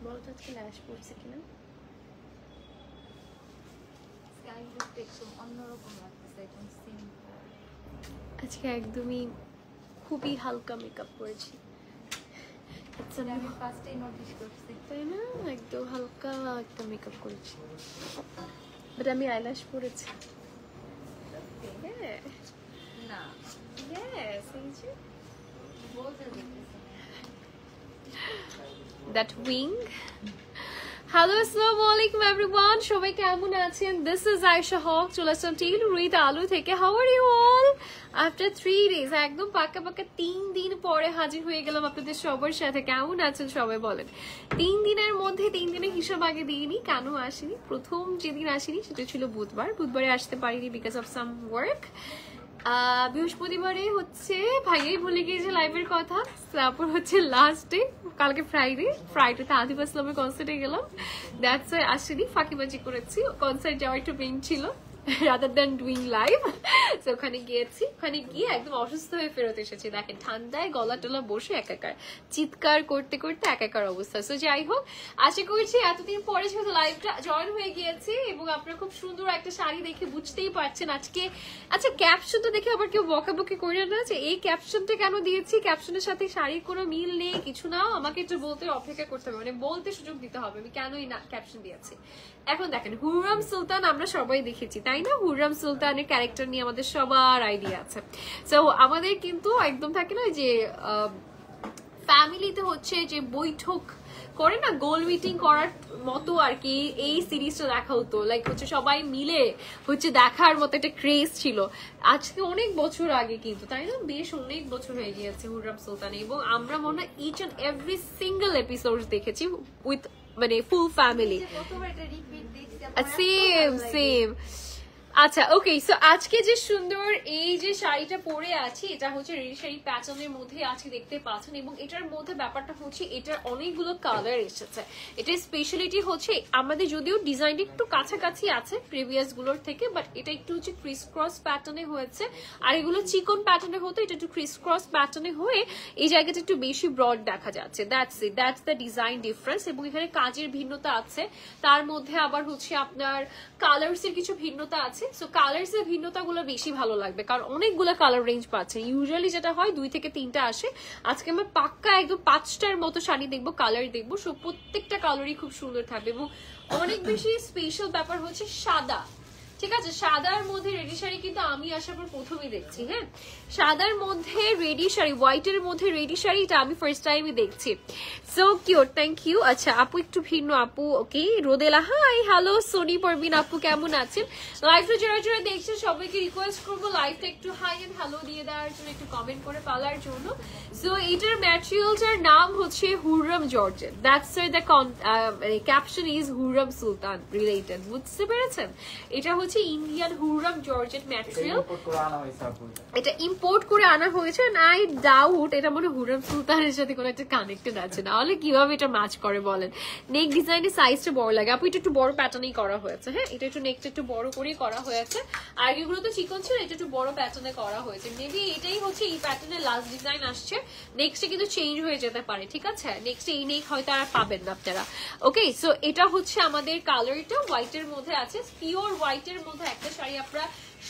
বলো তো আজকে ল্যাশ পড়ছে কিনা? আজকে একদমই খুবই হালকা মেকআপ করেছি, তাই না? একদম হালকা একটা মেকআপ করেছি, বাট আমি আইল্যাশ পরেছি। That wing. Hello, assalamu alaikum everyone. সবাই কেমন আছেন? This is Aisha Hawk. চলে আসলাম টিল রুইত আলু থেকে। How are you all? After 3 days, একদম পাকা 3 দিন পরে হাজির হয়ে গেলাম আপনাদের সবার সাথে। কেমন আছেন সবাই বলেন? 3 দিনের মধ্যে 3 দিনের হিসাব আগে দিইনি। কেন আসিনি? প্রথম যেদিন আসিনি সেটা ছিল বুধবার। বুধবারে আসতে পারিনি বিকজ অফ সাম ওয়ার্ক। বৃহস্পতিবারে হচ্ছে ভাইয়াই ভুলে গিয়েছে লাইভের কথা। তারপর হচ্ছে লাস্ট ডে কালকে ফ্রাইডেতে আদিব আসলামের কনসার্টে গেলাম, দ্যাটস ওয়াই আসেনি, ফাঁকিবাজি করেছি। কনসার্ট যাওয়ার একটু পেইন ছিল রাদার দ্যান ডুইং লাইভ। তো ওখানে গিয়েছি, ওখানে গিয়ে একদম অসুস্থ হয়ে ফেরত এসেছি। দেখেন ঠান্ডায় গলা টলা বসে একাকার, চিৎকার করতে করতে একাকার অবস্থা। সো যাই হোক, আশা করছি এতদিন পরে যেহেতু লাইভটা জয়েন হয়ে গিয়েছি এবং আপনারা খুব সুন্দর একটা শাড়ি দেখে বুঝতেই পারছেন আজকে। আচ্ছা, ক্যাপশনটা দেখে আবার কেউ বকাবকি করে না যে এই ক্যাপশনটা কেন দিয়েছি, ক্যাপশনের সাথে শাড়ির কোনো মিল নেই, কিছু না। আমাকে একটু বলতে অপেক্ষা করতে হবে, মানে বলতে সুযোগ দিতে হবে আমি কেনই না ক্যাপশন দিয়েছি। এখন দেখেন, হুররাম সুলতান আমরা সবাই দেখেছি, তাই না? হুররাম সুলতানের ক্যারেক্টার নিয়ে আমাদের সবার আইডিয়া আছে। সো আমাদের কিন্তু একদম থাকে না যে ফ্যামিলিতে হচ্ছে যে বৈঠক করে না, গোল মিটিং করার মতো আর কি এই সিরিজটা দেখা হতো। লাইক হচ্ছে সবাই মিলে হচ্ছে দেখার মতো একটা ক্রেজ ছিল। আজকে অনেক বছর আগে কিন্তু, তাই না? বেশ অনেক বছর হয়ে গিয়েছে হুররাম সুলতান, এবং আমরা মনে হয় each and every single episode দেখেছি উইথ মানে ফুল ফ্যামিলি। Same same. আচ্ছা, ওকে। সো আজকে যে সুন্দর এই যে শাড়িটা পরে আছি, এটা হচ্ছে রেডি শাড়ি প্যাটার্নের মধ্যে আজকে দেখতে পাচ্ছেন, এবং এটার মধ্যে ব্যাপারটা হচ্ছে এটার অনেকগুলো কালার এসেছে। এটার স্পেশালিটি হচ্ছে আমাদের যদিও ডিজাইনটা একটু কাছাকাছি আছে প্রিভিয়াস গুলোর থেকে, বাট এটা একটু হচ্ছে ক্রিস ক্রস প্যাটার্নে হয়েছে। আর এগুলো চিকন প্যাটার্নে হতো, এটা একটু ক্রিস ক্রস প্যাটার্নে হয়ে এই জায়গাটা একটু বেশি ব্রড দেখা যাচ্ছে। That's it, that's the design difference. এবং এখানে কাজের ভিন্নতা আছে, তার মধ্যে আবার হচ্ছে আপনার কালার্স এর কিছু ভিন্নতা আছে। সো কালার্স এর ভিন্নতাগুলো বেশি ভালো লাগবে, কারণ অনেকগুলো কালার রেঞ্জ পাচ্ছেন। ইউজুয়ালি যেটা হয় 2 থেকে 3টা আসে, আজকে আমরা পাক্কা একদম 5টার মতো শাড়ি দেখবো, কালার দেখবো। সো প্রত্যেকটা কালারই খুব সুন্দর থাকবে, এবং অনেক বেশি স্পেশাল ব্যাপার হচ্ছে সাদা। ঠিক আছে, সাদার মধ্যে রেডি শাড়ি কিন্তু আমি আসার পর প্রথমেই দেখছি। হ্যাঁ, সাদার মধ্যে রেডি শাড়ি, হোয়াইটের মধ্যে রেডি শাড়ি, এটা আমি ফার্স্ট টাইমই দেখছি। So cute, thank you. আচ্ছা আপু একটু ভিন্ন আপু, okay. Rodela hi, hello. Soni Parvin আপু কেমন আছেন? লাইভটা যারা যারা দেখছেন সবাইকে রিকোয়েস্ট করবো লাইভটা একটু হাই এন্ড হ্যালো দিয়ে দেওয়ার জন্য, একটু কমেন্ট করে পালার জন্য। সো এটার ম্যাটেরিয়ালটার নাম হচ্ছে Hurrem georgette. That's the caption is Hurrem sultan related, বুঝতে পেরেছেন? এটা হচ্ছে ইন্ডিয়ান হুররাম জর্জেট ম্যাটেরিয়াল, এটা ইম্পোর্ট করে আনা হয়েছে। আই ডাউট এটা মনে হুররাম সুলতানের সাথে কোনো একটা কানেক্টেড আছে, না হলে কিভাবে এটা ম্যাচ করে বলেন? নেক ডিজাইনের সাইজটা বড় লাগে আপু, এটা একটু বড় প্যাটার্নেই করা হয়েছে। হ্যাঁ, এটা একটু নেকটা একটু বড় করেই করা হয়েছে। আর এগুলো তো চিকন ছিল, এটা একটু বড় প্যাটার্নে করা হয়েছে। মেবি এটাই হচ্ছে এই প্যাটার্নের লাস্ট ডিজাইন আসছে, নেক্সটে কিন্তু চেঞ্জ হয়ে যেতে পারে। ঠিক আছে, নেক্সটে এই নেক হয়তো আর পাবেন না আপনারা। ওকে, সো এটা হচ্ছে আমাদের কালারটা হোয়াইটের মধ্যে আছে, পিওর হোয়াইটের মধ্যে একটা শাড়ি। আপনারা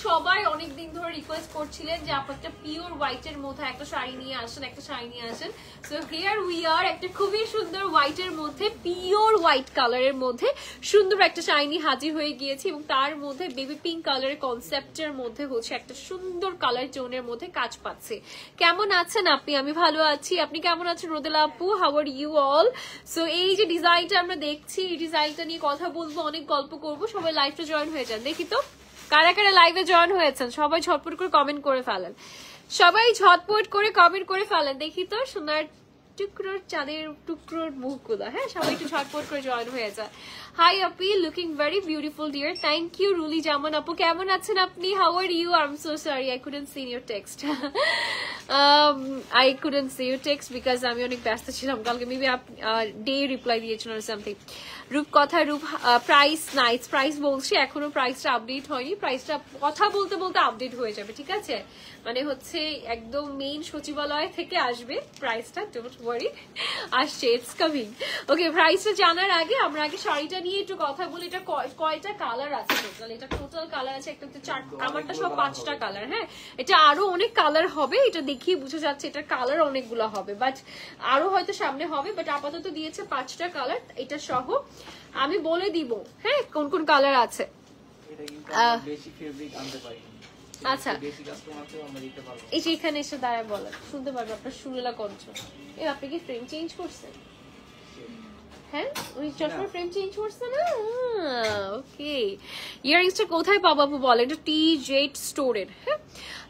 সবাই অনেকদিন ধরে রিকোয়েস্ট করছিলেন যে আপু একটা পিওর হোয়াইটের মধ্যে একটা শাড়ি নিয়ে আসেন, একটা শাড়ি নিয়ে আসেন। সো হিয়ার উই আর, একটা খুবই সুন্দর হোয়াইটের মধ্যে, পিওর হোয়াইট কালারের মধ্যে সুন্দর একটা শাড়ি নিয়ে হাজির হয়ে গিয়েছি, এবং তার মধ্যে বেবি পিঙ্ক কালারের কনসেপ্টের মধ্যে হচ্ছে একটা সুন্দর কালার টোনের মধ্যে কাজ পাচ্ছে। কেমন আছেন আপনি? আমি ভালো আছি, আপনি কেমন আছেন রোদেলা আপু? How are you all? So এই যে ডিজাইনটা আমরা দেখছি, এই ডিজাইনটা নিয়ে কথা বলবো, অনেক গল্প করবো। সবাই লাইভটা জয়েন হয়ে যান। দেখি তো কারা কারা লাইভে জয়েন হয়েছেন, সবাই ঝটপট করে কমেন্ট করে ফেলেন, সবাই ঝটপট করে কমেন্ট করে ফেলেন। দেখি তো সোনার টুকরোর চাঁদের টুকরোর মুখগুলো। হ্যাঁ, সবাই একটু ঝটপট করে জয়েন হয়ে যায়। হাই আপি, looking very beautiful dear, thank you. Ruli Zaman আপু কেমন আছেন আপনি? How are you? I am so sorry, I couldn't see your text. I couldn't see your text because আমি অনেক ব্যস্ত ছিলাম কালকে। মেবি ডে রিপ্লাই দিয়েছেন আর সামথিং। রূপকথা রূপ প্রাইস নাইস, প্রাইস বলছি, এখনো প্রাইসটা আপডেট হয়নি। প্রাইসটা কথা বলতে বলতে আপডেট হয়ে যাবে, ঠিক আছে? মানে হচ্ছে একদম মেইন সচিবালয় থেকে আসবে প্রাইসটা, ডোন্ট ওয়ারি, আসছে, ইটস কামিং। ওকে, প্রাইসটা জানার আগে আমরা আগে শাড়িটা নিয়ে একটু কথা বলি। এটা কয়টা কালার আছে টোটাল? এটা টোটাল কালার আছে একটা, আমারটা সব 5টা কালার। হ্যাঁ, এটা আরো অনেক কালার হবে, এটা দেখিয়ে বোঝা যাচ্ছে এটা কালার অনেকগুলো হবে, বাট আরো হয়তো সামনে হবে, বাট আপাতত দিয়েছে 5টা কালার এটা সহ। আমি বলে দিব হ্যাঁ কোন কোন কালার আছে। আচ্ছা, এই যে এখানে এসে দাঁড়ায় বলেন, শুনতে পারবে আপনার সুরেলা কণ্ঠ। আপনি কি ফ্রেম চেঞ্জ করছেন? হ্যাঁ, ওই চশমার ফ্রেম চেঞ্জ করছে না? ওকে, ইয়াররিংসটা কোথায় পাবো আপু বলে? এটা টি-জেড স্টোরের। হ্যাঁ,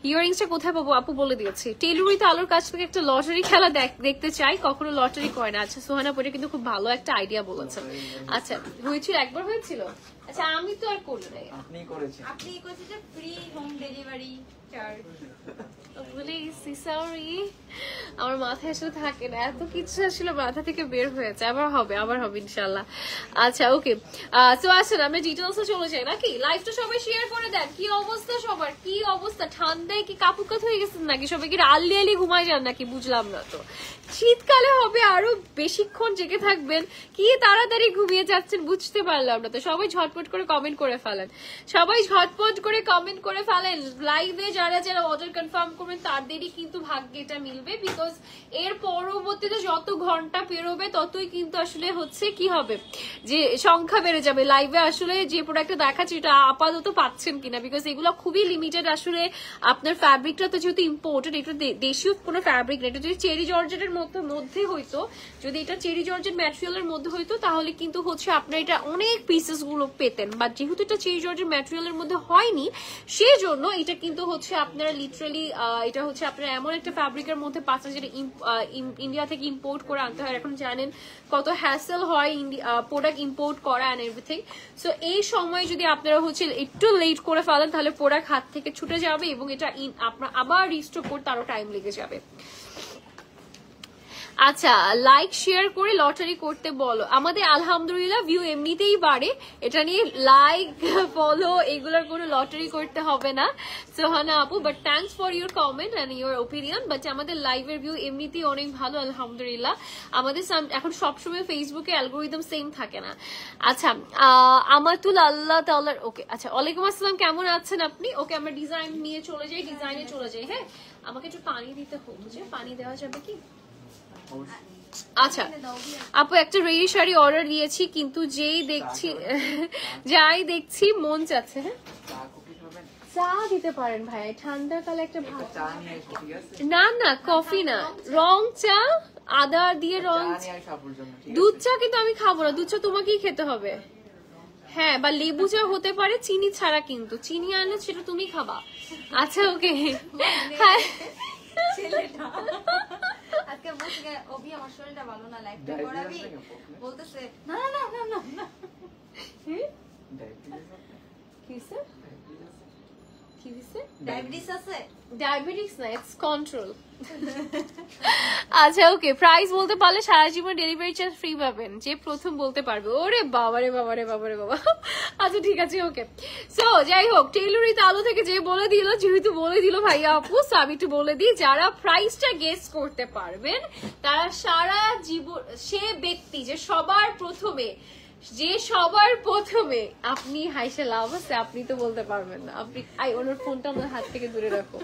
ইয়াররিংসটা কোথায় পাবো আপু বলে দিয়েছি। টেলুরিতে আলোর কাছ থেকে একটা লটারি খেলা দেখতে চাই, কখনো লটারি করে না। আচ্ছা, সোহানা পরে কিন্তু খুব ভালো একটা আইডিয়া বলেছেন। আচ্ছা, হয়েছিল, একবার হয়েছিল। আচ্ছা, আমি তো আর করি নাই, আপনি করেছেন। আপনি করেছেন যে free home delivery charge. Sorry, আমার মাথায় আসলে থাকে না, এত কিছু আসলে মাথা থেকে বের হয়েছে। আবার হবে ইনশাল্লাহ। আচ্ছা, ওকে, তো আসেন আমরা ডিটেলসে চলে যাই নাকি? লাইভটা সবাই শেয়ার করে দেন। কি অবস্থা সবার? কি অবস্থা? ঠান্ডায় কি কাপুকাত হয়ে গেছেন নাকি? সবাই কি আল্লি ঘুমায় যান নাকি? বুঝলাম না তো। শীতকালে হবে আরো বেশিক্ষণ জেগে থাকবেন, কি তাড়াতাড়ি ঘুমিয়ে যাচ্ছেন বুঝতে পারলাম না তো। সবাই ঝটপট করে কমেন্ট করে ফেলেন, লাইভে যারা যারা অর্ডার কনফার্ম করবেন তাদেরই কিন্তু ভাগ্যে এটা মিলবে। বিকজ এর পরবর্তীতে যত ঘন্টা পেরোবে ততই কিন্তু আসলে হচ্ছে কি হবে, যে সংখ্যা বেড়ে যাবে। লাইভে আসলে যে প্রোডাক্টটা দেখাচ্ছে এটা আপাতত পাচ্ছেন কিনা, বিকজ এগুলো খুবই লিমিটেড। আসলে আপনার ফ্যাব্রিকটা তো যেহেতু ইম্পোর্টেড, এটা দেশীয় কোনো ফ্যাব্রিক না। এটা যদি চেরি জর্জেটের মধ্যে হইতো, যদি এটা চেরি জর্জেট ম্যাটেরিয়ালের মধ্যে হইতো তাহলে কিন্তু হচ্ছে আপনার এটা অনেক পিসেস গুলো পেতেন, বাট যেহেতু এটা চেরি জর্জেট ম্যাটেরিয়ালের মধ্যে হয়নি, সেই জন্য এটা কিন্তু হচ্ছে আপনারা লিটারালি এটা হচ্ছে আপনারা এমন একটা ফ্যাব্রিকের মধ্যে পাচ্ছেন যেটা ইন্ডিয়া থেকে ইম্পোর্ট করে আনতে হয়। এখন জানেন কত হ্যাসেল হয় প্রোডাক্ট ইম্পোর্ট করা অ্যান্ড এভরিথিং। সো এই সময় যদি আপনারা হচ্ছে একটু লেট করে ফেলেন তাহলে প্রোডাক্ট হাত থেকে ছুটে যাবে এবং এটা আপনার আবার রিস্টক করতে আরো টাইম লেগে যাবে। আচ্ছা, লাইক শেয়ার করে লটারি করতে বলো। আমাদের আলহামদুলিল্লাহ ভিউ এমনিতেই বাড়ে, এটা নিয়ে লাইক ফলো এগুলোর কোনো লটারি করতে হবে না সোহানা আপু। But thanks for your comment and your opinion. But আমাদের লাইভের ভিউ এমনিতেই অনেক ভালো আলহামদুলিল্লাহ। আমাদের এখন সবসময় ফেসবুকে অ্যালগোরিদম সেম থাকে না। আচ্ছা, আমাতুল আল্লাহ তাআলার ওকে। আচ্ছা, ওয়ালাইকুম আসসালাম, কেমন আছেন আপনি? ওকে, আমরা ডিজাইনে চলে যাই। হ্যাঁ, আমাকে একটু পানি দিতে হবে, যে পানি দেওয়া যাবে কি? আচ্ছা আপু, একটা রেডি শাড়ি অর্ডার দিয়েছি, কিন্তু যাই দেখছি মন চাচ্ছে। হ্যাঁ, চা দিতে পারেন ভাই, ঠান্ডার কালে একটা ভাত। না কফি না, রং চা, আদা দিয়ে রং। দুধ চা কিন্তু আমি খাবো না, দুধ চা তোমাকেই খেতে হবে। হ্যাঁ, বা লেবু চা হতে পারে, চিনি ছাড়া, কিন্তু চিনি আনলে সেটা তুমি খাবা। আচ্ছা, ওকে। হ্যাঁ, আজকে বলছে অভি আমার শরীরটা ভালো না, লাইফটা করাবি, বলতেছে না না না না না। ডায়াবেটিস আছে? ডায়াবেটিস না, ইটস কন্ট্রোল। আচ্ছা, ওকে, প্রাইস বলতে পারলে সারা জীবন ডেলিভারি চার্জ ফ্রি পাবেন, যে প্রথম বলতে পারবে। ওরে বাবারে বাবারে বাবারে বাবা। আচ্ছা, ঠিক আছে, ওকে। সো যাই হোক, টেইলরিতে আলো থেকে যে বলে দিল, যেহেতু বলে দিল ভাইয়া আপু, আমি একটু বলে দিই, যারা প্রাইসটা গেস করতে পারবেন তারা সারা জীবন, সে ব্যক্তি যে সবার প্রথমে আপনি হাইসে লাভ আছে, আপনি তো বলতে পারবেন না। আপনি ওনার ফোনটা আমার হাত থেকে দূরে রাখো,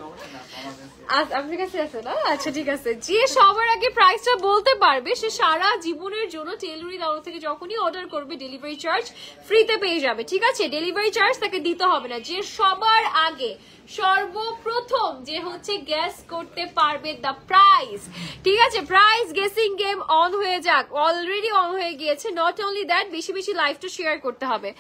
আপনার কাছে আছে না? আচ্ছা, ঠিক আছে। যে সবার আগে প্রাইসটা বলতে পারবে সে সারা জীবনের জন্য টেইলরি দাও থেকে যখনই অর্ডার করবে ডেলিভারি চার্জ ফ্রিতে পেয়ে যাবে। ঠিক আছে, ডেলিভারি চার্জ তাকে দিতে হবে না। যে সবার আগে সর্বপ্রথম যে হচ্ছে গেস করতে পারবে দ্য প্রাইস। ঠিক আছে, প্রাইস গেসিং গেম অন হয়ে যাক, অলরেডি অন হয়ে গিয়েছে। নট অনলি দ্যাট, বেশি বেশি লাইভটা শেয়ার করতে হবে।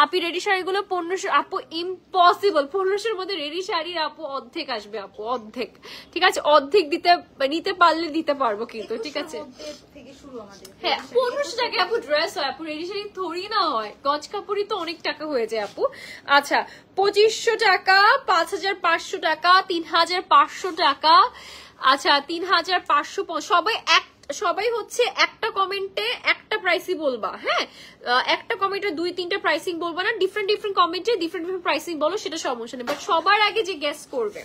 আপনি রেডি শাড়িগুলো 1500 আপু, ইম্পসিবল। 1500-র মধ্যে রেডি শাড়ির আপু অর্ধেক আসবে আপু, অর্ধেক। ঠিক আছে, অর্ধেক নিতে পারলে দিতে পারবো কিন্তু। ঠিক আছে, হ্যাঁ, 1500 টাকা আপু ড্রেস হয় আপু, রেডি শাড়ি থরি না হয়, গজ কাপড়ই তো অনেক টাকা হয়ে যায় আপু। আচ্ছা, 2500 টাকা, 5500 টাকা, 3500 টাকা। আচ্ছা, 3500। সবাই হচ্ছে একটা কমেন্টে একটা প্রাইসই বলবা। হ্যাঁ, একটা কমেন্টে 2-3টা প্রাইসিং বলবা না, ডিফারেন্ট কমেন্টে ডিফারেন্ট প্রাইসিং বলো, সেটা সমস্যা নেই। বাট সবার আগে যে গেস করবে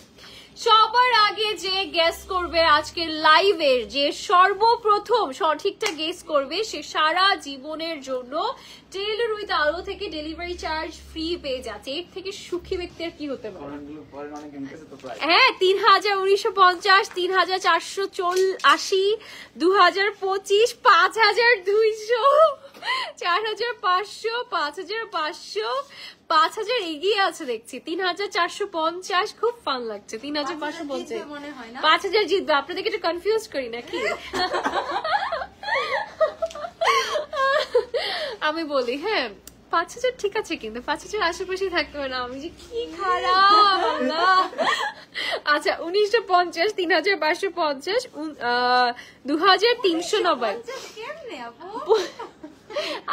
সবার আগে যে গেস করবে আজকে লাইভের, যে সর্বপ্রথম সঠিকটা গেস করবে, সে সারা জীবনের জন্য টেইলর উইথ আলো থেকে ডেলিভারি চার্জ ফ্রি পেয়ে যাচ্ছে। এর থেকে সুখী ব্যক্তি আর কি হতে পারে? হ্যাঁ, ৩,৯50, ৩,৪৮০, ২,০২৫, ৫,২০০, ৪,৫০০, ৫,৫০০, ৫,০০০ এগিয়ে আছে দেখছি, ৩,৪৫০। খুব ফান লাগছে। ৩,৫৫০, ৫,০০০ জিতবে। আপনাদেরকে একটু কনফিউজ করি নাকি? আমি বলি হ্যাঁ ৫,০০০ ঠিক আছে, কিন্তু ৫,০০০ আশেপাশে থাকতে হবে না। আমি যে কি খারাপ আল্লাহ। আচ্ছা ১৯৫০, ৩,৫৫০, ২,৩৯০।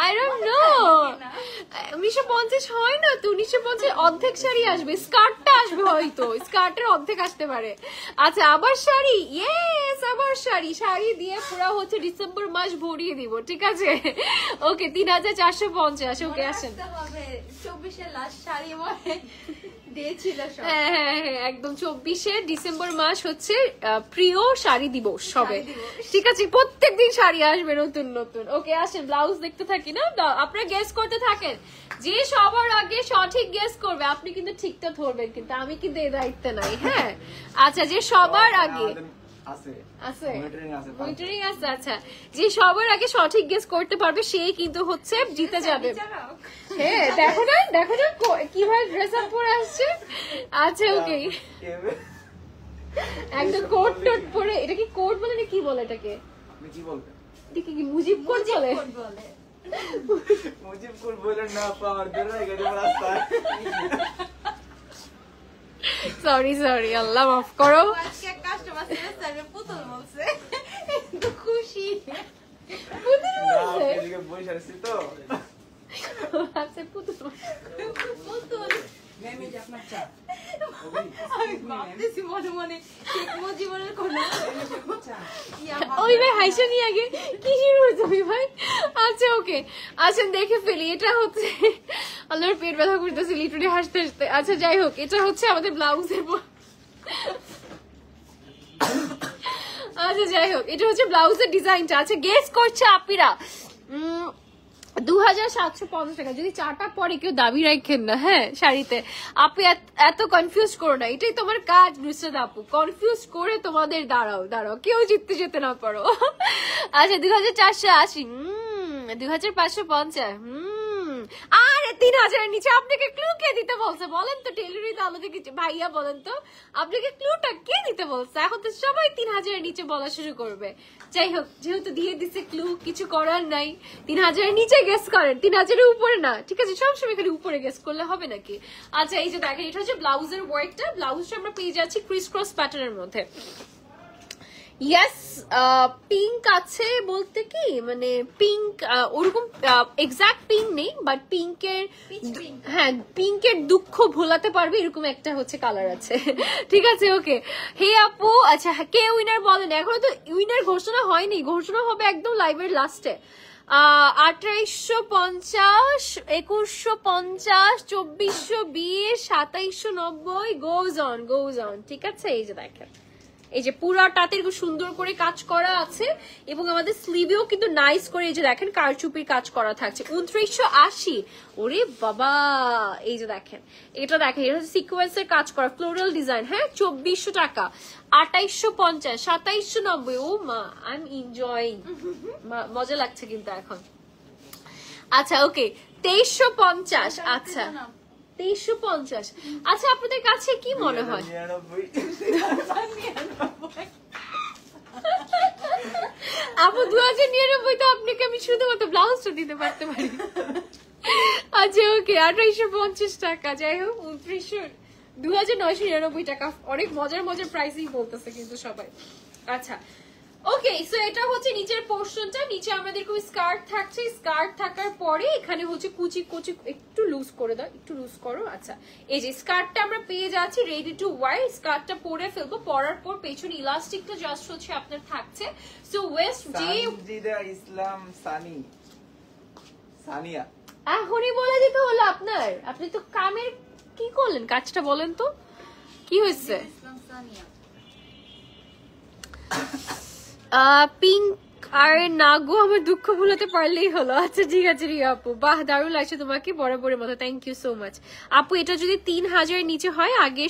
I don't know, ১৯৫০ হয় না তো, ১৯৫০ অর্ধেক শাড়ি আসবে, স্কার্টটা আসবে হয়তো, স্কার্টের অর্ধেক আসতে পারে। আচ্ছা আবার শাড়ি, ইয়েস আবার শাড়ি, শাড়ি দিয়ে পুরো হচ্ছে ডিসেম্বর মাস ভরিয়ে দিব, ঠিক আছে? ওকে ৩,৪৫০। ওকে আসেন। ২৪-এর লাস্ট শাড়ি দিয়েছিল সব। হ্যাঁ হ্যাঁ হ্যাঁ একদম ২৪শে ডিসেম্বর মাস হচ্ছে প্রিয় শাড়ি দিবস সবে, ঠিক আছে? প্রত্যেকদিন শাড়ি আসবে নতুন নতুন। ওকে আসেন, ব্লাউজ দেখতে থাকি না, আপনারা গেস করতে থাকেন। যে সবার আগে সঠিক গেস করবে আপনি কিন্তু ঠিকটা ধরবেন, কিন্তু আমি কিন্তু এই দায়িত্বে নাই। হ্যাঁ আচ্ছা, যে সবার আগে আছে মনিটরিং আছে, আচ্ছা যে সবার আগে সঠিক গেস করতে পারবে সেই কিন্তু হচ্ছে জিতে যাবে। হ্যাঁ দেখো না, দেখো না কিভাবে ড্রেস আপ পরে আসছে। আচ্ছা ওকে, একদম কোট টোট পরে। এটা কি কোট বলে না কি বলে এটাকে? আপনি কি বলবেন? এটা কি মুজিব কোট বলে? মুজিব কোট বলে না, পাওয়ার ধরে গেছে রাস্তায়। সরি সরি, আল্লাহ মাফ করো। আজকে কাস্টমার সার্ভিস পুতুল বলছে, তো খুশি। পুতুল বলছে? এদিকে বসে আছি তো। আচ্ছা পুতুল, পুতুল মেমে যে আপনার চা। আমি ভাবতেছি মনে মনে শেখ মুজিবুরের কোন ওই ভাই হাইসা নিয়ে আগে কি শুরু হয়েছে ওই ভাই। আচ্ছা ওকে আসেন দেখে ফেলি। এটা হচ্ছে আল্লাহর পেট ব্যথা করতেছে লিটারি হাসতে হাসতে। আচ্ছা যাই হোক, এটা হচ্ছে আমাদের ব্লাউজের আচ্ছা যাই হোক, এটা হচ্ছে ব্লাউজের ডিজাইনটা। আচ্ছা গেস করছে আপিরা ২,৭৫০ টাকা। যদি চাটা পরে কেউ দাবি রাখেন না হ্যাঁ শাড়িতে, আপনি এত কনফিউজ করো না, এটাই তোমার কাজ নুসরাত আপু, কনফিউজ করে তোমাদের দাঁড়াও দাঁড়াও, কেউ জিততে যেতে না পারো। আচ্ছা ২,৪৮০, ২,৫৫০, আরে ৩,০০০ নিচে। আপনাকে ক্লু কে দিতে বলছে বলেন তো? টেইলরি তো আলো থেকে ভাইয়া বলেন তো, আপনাকে ক্লুটা কে দিতে বলছে? এখন তো সবাই ৩,০০০ নিচে বলা শুরু করবে। যাই হোক, যেহেতু দিয়ে দিছে ক্লু, কিছু করার নাই। ৩,০০০ নিচে গেস করেন, ৩,০০০ উপরে না, ঠিক আছে? সবসময় খালি উপরে গেস করলে হবে নাকি? আচ্ছা এই যে দেখেন, এটা হচ্ছে ব্লাউজের ওয়ার্কটা। ব্লাউজটা আমরা পেয়ে যাচ্ছি ক্রিস ক্রস প্যাটার্নের মধ্যে। ইয়েস পিঙ্ক আছে বলতে কি মানে পিঙ্ক ওরকম এক্সাক্ট পিঙ্ক নেই, বাট পিঙ্কের হ্যাঁ পিঙ্কের দুঃখ ভোলাতে পারবে এরকম একটা হচ্ছে কালার আছে, ঠিক আছে? ওকে হে আপু, আচ্ছা কে উইনার বলেন? এখনো তো উইনার ঘোষণা হয়নি, ঘোষণা হবে একদম লাইভের লাস্টে। ২,৮৫০, ২,১৫০, ২,৪২০, ২,৭৯০, গোজ অন, ঠিক আছে? এই যে দেখেন, এই যে পুরাটাতে খুব সুন্দর করে কাজ করা আছে, এবং আমাদের স্লিভেও কিন্তু নাইস করে এই যে দেখেন কারচুপির কাজ করা থাকছে। ২৯৮০, ওরে বাবা, এই যে দেখেন এটা দেখেন, এটা হচ্ছে সিকোয়েন্সের কাজ করা ফ্লোরাল ডিজাইন। হ্যাঁ ২৪০০ টাকা। ২৮৫০, ২৭৯০, ও মা আই এম এনজয়িং, মজা লাগছে কিন্তু এখন। আচ্ছা ওকে ২৩৫০, আচ্ছা ২৩৫০। আচ্ছা আপনাদের কাছে কি মনে হয়? আপু ২,০৯৯ তো আপনাকে আমি শুধুমাত্র ব্লাউজটা দিতে পারতে পারি। আচ্ছা ওকে ২৮৫০ টাকা। যাই হোক ২,৯৯৯ টাকা, অনেক মজার মজার প্রাইসিং বলতেছে কিন্তু সবাই। আচ্ছা ওকে, সো এটা হচ্ছে নিচের পোর্শনটা। নিচে আমাদের খুব স্কার্ট থাকছে, স্কার্ট থাকার পরে এখানে হচ্ছে কুচি কুচি, একটু লুজ করে দাও, একটু লুজ করো। আচ্ছা এই যে স্কার্টটা আমরা পেয়ে যাচ্ছি রেডি টু ওয়ার। স্কার্টটা পরে ফেলবো, পরার পর পেছনে ইলাস্টিকটা জাস্ট হচ্ছে আপনার থাকছে। সো ওয়েস্ট যে ইসলাম সানিয়া এখনই বলে দিতে হলো আপনার, আপনি তো কামের কি করলেন কাজটা বলেন তো? কি হয়েছে? ইসলাম সানিয়া পিঙ্ক আর না গো, আমার দুঃখ ভুলাতে পারলেই হলো। আচ্ছা ঠিক আছে রিয়া আপু, বাহ দারুণ লাগছে তোমাকে বরাবরের মতো, থ্যাংক ইউ সো মাচ আপু। এটা যদি 3000 নিচে হয় আগে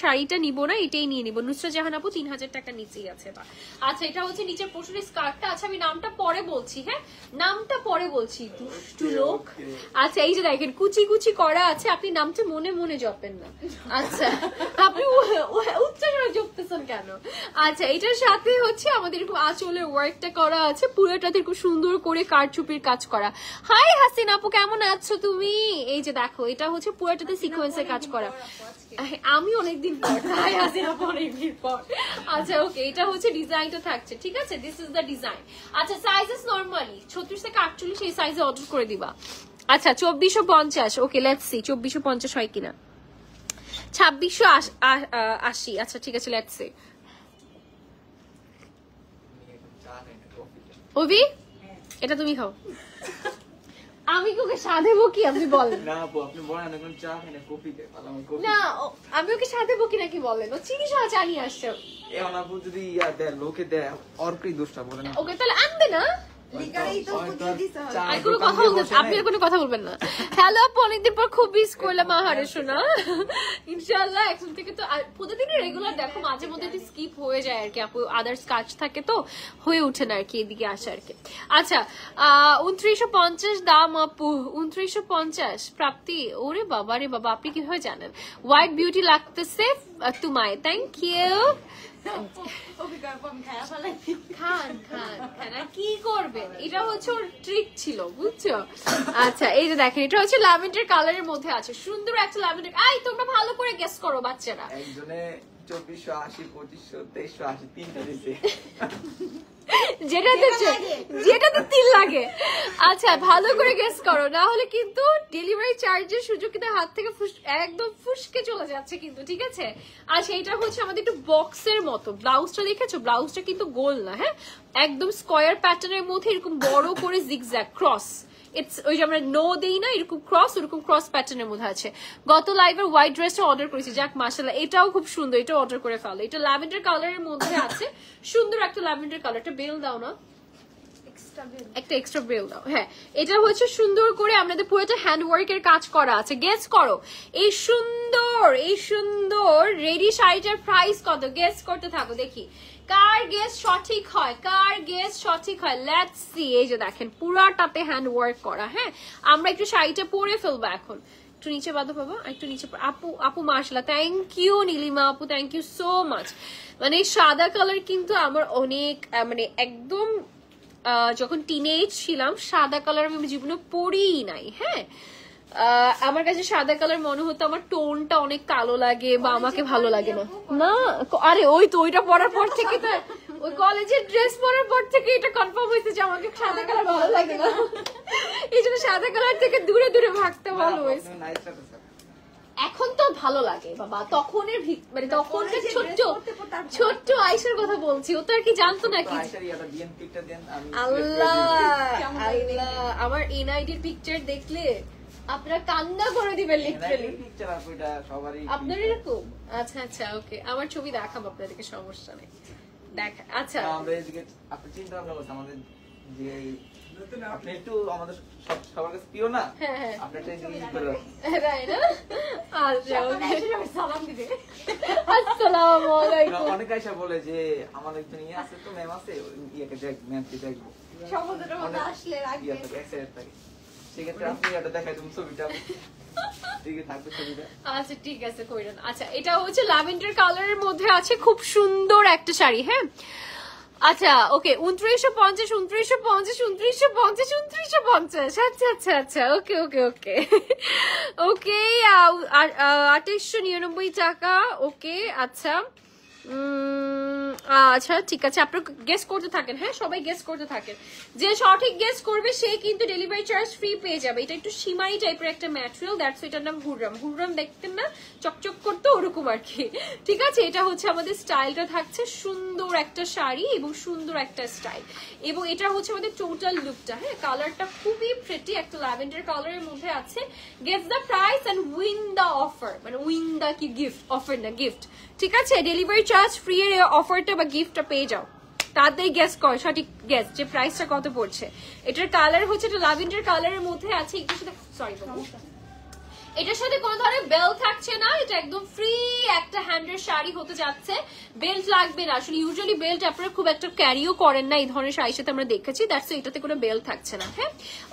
শাড়িটা নিব না, এটাই নিয়ে নিব। নুসরাত জাহান আপু 3000 টাকা নিচেই আছে এটা। আচ্ছা এটা হচ্ছে নিচের পোর্শনের স্কার্টটা। আচ্ছা আমি নামটা পরে বলছি, হ্যাঁ নামটা পরে বলছি, দুষ্টু লোক। আচ্ছা এই যে দেখেন কুচি কুচি করা আছে, আপনি নামটা মনে মনে জপেন না। আচ্ছা আপনি উচ্চারণ জপতেছেন কেন? আচ্ছা এটার সাথে হচ্ছে আমাদের এরকম আঁচলের ওয়ার্কটা করা আছে, পুরোটাতে খুব সুন্দর করে কারচুপির কাজ করা। হাই হাসিন আপু কেমন আছো তুমি? এই যে দেখো এটা হচ্ছে পুরোটাতে সিকোয়েন্সের কাজ করা। আমি অনেকদিন পর, হাই হাসিন আপু অনেকদিন পর। আচ্ছা ওকে, এটা হচ্ছে ডিজাইনটা থাকছে, ঠিক আছে, দিস ইজ দ্য ডিজাইন। আচ্ছা সাইজেস নরমালি 36 থেকে 48 এই সাইজে অর্ডার করে দিবা। আচ্ছা 2450, ওকে লেটস সি 2450 হয় কিনা। 2680, আচ্ছা ঠিক আছে লেটস সি। ওবি এটা তুমি খাও, আমি ওকে সাধেবো কি আপনি বলেন? না আপু আপনি বলেন এখন চা খাই না কফি খাই, ভালো আমার কফি। না আমি ওকে সাধেবো কি নাকি বলেন, ও চিনি সহ চা নিয়ে আসছে। এখন আপু যদি ইয়া দেয় লোকে দেয় ওর কি দোষটা বলে না? ওকে তাহলে আনবে না। লিগারেই তো খুঁজে দিছে হয়। আর কোনো কথা বলবেন, আপনি আর কোনো কথা বলবেন না। হ্যালো আপু অনেকদিন পর খুব মিস করলাম আহারে শোনা। ইনশাআল্লাহ এখন থেকে তো প্রতিদিন রেগুলার দেখো, মাঝে মধ্যে একটু স্কিপ হয়ে যায় আর কি আপু, আদার্স কাজ থাকে তো হয়ে ওঠে না আর কি এদিকে আসা আর কি। আচ্ছা 2950 দাম আপু, 2950 প্রাপ্তি। ওরে বাবা রে বাবা, আপনি কিভাবে জানেন? হোয়াইট বিউটি লাগতেছে তোমায়, থ্যাংক ইউ। খান খান খান, আর কি করবেন, এটা হচ্ছে ওর ট্রিক ছিল বুঝছো। আচ্ছা এই যে দেখেন এটা হচ্ছে ল্যাভেন্ডার কালারের মধ্যে আছে, সুন্দর একটা ল্যাভেন্ডার। আই তোমরা ভালো করে গেস করো বাচ্চারা। একজনে 2480 2500 2380 তিনটা দিছে। যেটাতে 3 লাগে। আচ্ছা ভালো করে গেস করো, না হলে কিন্তু ডেলিভারি চার্জের সুযোগ কিন্তু হাত থেকে একদম ফুসকে চলে যাচ্ছে কিন্তু, ঠিক আছে। আচ্ছা এটা হচ্ছে আমাদের একটু বক্সের মতো, ব্লাউজটা দেখেছো, ব্লাউজটা কিন্তু গোল না, হ্যাঁ একদম স্কোয়ার প্যাটার্নের মধ্যে এরকম বড় করে জিগজ্যাগ ক্রস, ওই যে আমরা নো দেই না এরকম ক্রস, ওরকম ক্রস প্যাটার্নের মধ্যে আছে। গত লাইভের হোয়াইট ড্রেসটা অর্ডার করেছি, যাক মাশাআল্লাহ এটাও খুব সুন্দর, এটা অর্ডার করে ফেলো। এটা ল্যাভেন্ডার কালারের মধ্যে আছে, সুন্দর একটা ল্যাভেন্ডার কালারটা। বেল দাও না, একটা এক্সট্রা বেল দাও। হ্যাঁ এটা হচ্ছে সুন্দর করে আমাদের পুরোটা হ্যান্ড ওয়ার্কের কাজ করা আছে। গেস করো এই সুন্দর রেডি শাড়িটার প্রাইস কত, গেস করতে থাকো দেখি কার গেস সঠিক হয়, কার গেস সঠিক হয়। লেটস সি, এই যে দেখেন পুরাটাতে হ্যান্ড ওয়ার্ক করা। হ্যাঁ আমরা একটু শাড়িটা পরে ফেলবো এখন, একটু নিচে বাঁধো বাবা, একটু নিচে। আপু মাশাআল্লাহ, থ্যাংক ইউ নীলিমা আপু, থ্যাংক ইউ সো মাচ। মানে সাদা কালার কিন্তু আমার অনেক মানে একদম যখন টিনেজ ছিলাম সাদা কালার আমি জীবনে পরিই নাই। হ্যাঁ আমার কাছে সাদা কালার মনে হতো আমার টোনটা অনেক কালো লাগে বা আমাকে ভালো লাগে না। না আরে ওই তো ওইটা পরার পর থেকে তো, ওই কলেজের ড্রেস পরার পর থেকে এটা কনফার্ম হয়েছে যে আমাকে সাদা কালার ভালো লাগে না। এই জন্য সাদা কালার থেকে দূরে দূরে ভাগতে ভালো হয়েছে। এখন তো ভালো লাগে বাবা, তখনের মানে তখনকার ছোট্ট আয়েশার কথা বলছি, ও তো আর কি জানতো নাকি। আল্লাহ আল্লাহ, আমার এনআইডির পিকচার দেখলে আপনারা কান্না করে দিবেন লিটারালি। আপনার এরকম? আচ্ছা আচ্ছা ওকে, আমার ছবি দেখাবো আপনাদেরকে, সমস্যা নেই। দেখ আচ্ছা আপনি চিন্তা ভাবনা করছেন আমাদের যে আপনি একটু আমাদের সবার কাছে প্রিয় না, আপনি একটা জিনিস করে রাখুন তাই না? আচ্ছা সালাম দিবে। আসসালামু আলাইকুম। অনেক আয়সা বলে যে আমার একজন ইয়ে আছে তো ম্যাম আছে, ইয়েকে দেখ ম্যামকে দেখবো সমুদ্রের মধ্যে আসলে রাখবে এক্সাইটেড থাকে, সেক্ষেত্রে আপনি এটা দেখাই তুমি ছবিটা ঠিক থাকবে ছবিটা। আচ্ছা ঠিক আছে কইরেন। আচ্ছা এটা হচ্ছে ল্যাভেন্ডার কালারের মধ্যে আছে, খুব সুন্দর একটা শাড়ি। হ্যাঁ আচ্ছা ওকে 2950 2950 2950 2950। আচ্ছা আচ্ছা আচ্ছা ওকে ওকে ওকে ওকে 2899 টাকা। ওকে আচ্ছা আচ্ছা ঠিক আছে, আপনারা গেস করতে থাকেন। হ্যাঁ সবাই গেস করতে থাকেন, যে সঠিক গেস করবে সে কিন্তু ডেলিভারি চার্জ ফ্রি পেয়ে যাবে। এটা একটু সীমাই টাইপের একটা ম্যাটেরিয়াল, দ্যাটস এটার নাম ঘুররাম। ঘুররাম দেখতেন না চকচক করতে, ওরকম আর কি। ঠিক আছে, এটা হচ্ছে আমাদের স্টাইলটা থাকছে সুন্দর একটা শাড়ি এবং সুন্দর একটা স্টাইল, এবং এটা হচ্ছে আমাদের টোটাল লুকটা। হ্যাঁ কালারটা খুবই প্রিটি, একটা ল্যাভেন্ডার কালারের মধ্যে আছে। Guess the price and win the offer, মানে উইন দ্য কি গিফট, অফার না গিফট। ঠিক আছে, ডেলিভারি চার্জ ফ্রি এর অফারটা বা গিফটটা পেয়ে যাও। তাদের গেস কর, সঠিক গেস যে প্রাইসটা কত পড়ছে। এটার কালার হচ্ছে এটা ল্যাভেন্ডার কালারের মধ্যে আছে। একটু সাথে সরি বাবু, এটার সাথে কোনো ধরনের বেল্ট থাকছে না, এটা একদম ফ্রি একটা হ্যান্ডের শাড়ি হতে যাচ্ছে। বেল্ট লাগবে না, আসলে ইউজুয়ালি বেল্ট আপনারা খুব একটা ক্যারিও করেন না এই ধরনের শাড়ির সাথে, আমরা দেখেছি। দ্যাটস এটাতে কোনো বেল্ট থাকছে না। হ্যাঁ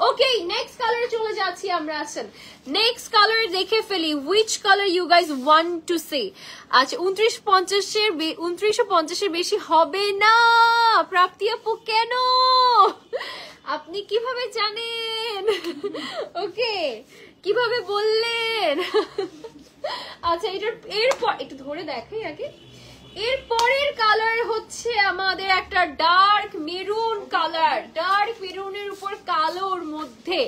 ওকে, নেক্সট কালারে চলে যাচ্ছি আমরা। আসেন নেক্সট কালার দেখে ফেলি, which colour you guys want to say. আচ্ছা 2950-এর বেশি হবে না প্রাপ্তি আপু, কেন আপনি কিভাবে জানেন? ওকে কিভাবে বললেন? আচ্ছা এরপর একটু ধরে দেখাই আগে। এর পরের কালার হচ্ছে আমাদের একটা ডার্ক মেরুন কালার, ডার্ক মেরুনের উপর কালোর মধ্যে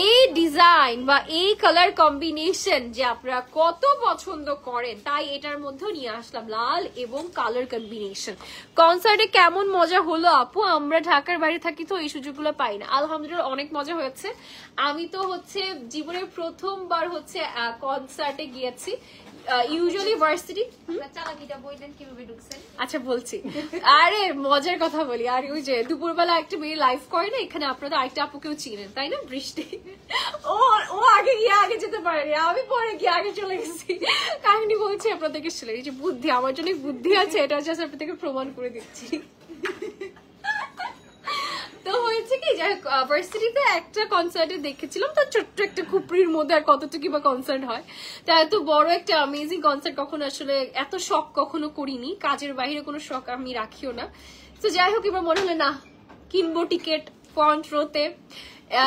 এই ডিজাইন বা এই কালার কম্বিনেশন যে আপনারা কত পছন্দ করেন, তাই এটার মধ্যে নিয়ে আসলাম লাল এবং কালার কম্বিনেশন। কনসার্টে কেমন মজা হলো আপু? আমরা ঢাকার বাইরে থাকি তো এই সুযোগগুলো পাই না। আলহামদুলিল্লাহ অনেক মজা হয়েছে। আমি তো হচ্ছে জীবনের প্রথমবার হচ্ছে কনসার্টে গিয়েছি। ইউজুয়ালি ভার্সিটি চালাকিটা বললেন কিভাবে ঢুকছেন? আচ্ছা বলছি, আরে মজার কথা বলি। আর ওই যে দুপুরবেলা একটা মেয়ে লাইভ করে না এখানে, আপনাদের আরেকটা আপুকেও চিনেন তাই না, বৃষ্টি। ও আগে গিয়ে আগে যেতে পারেনি, আমি পরে গিয়ে আগে চলে গেছি। কাহিনী বলছি আপনাদেরকে, শুনে এই যে বুদ্ধি, আমার জন্য বুদ্ধি আছে, এটা জাস্ট আপনাদেরকে প্রমাণ করে দিচ্ছি। তো হয়েছে কি, যাই হোক ভার্সিটিতে একটা কনসার্টে দেখেছিলাম, তো ছোট্ট একটা খুপড়ির মধ্যে আর কতটুকু বা কনসার্ট হয়। তা এত বড় একটা অ্যামেজিং কনসার্ট কখনো আসলে এত শখ কখনো করিনি, কাজের বাইরে কোনো শখ আমি রাখিও না। তো যাই হোক এবার মনে হলো না কিনবো টিকিট ফ্রন্ট রোতে।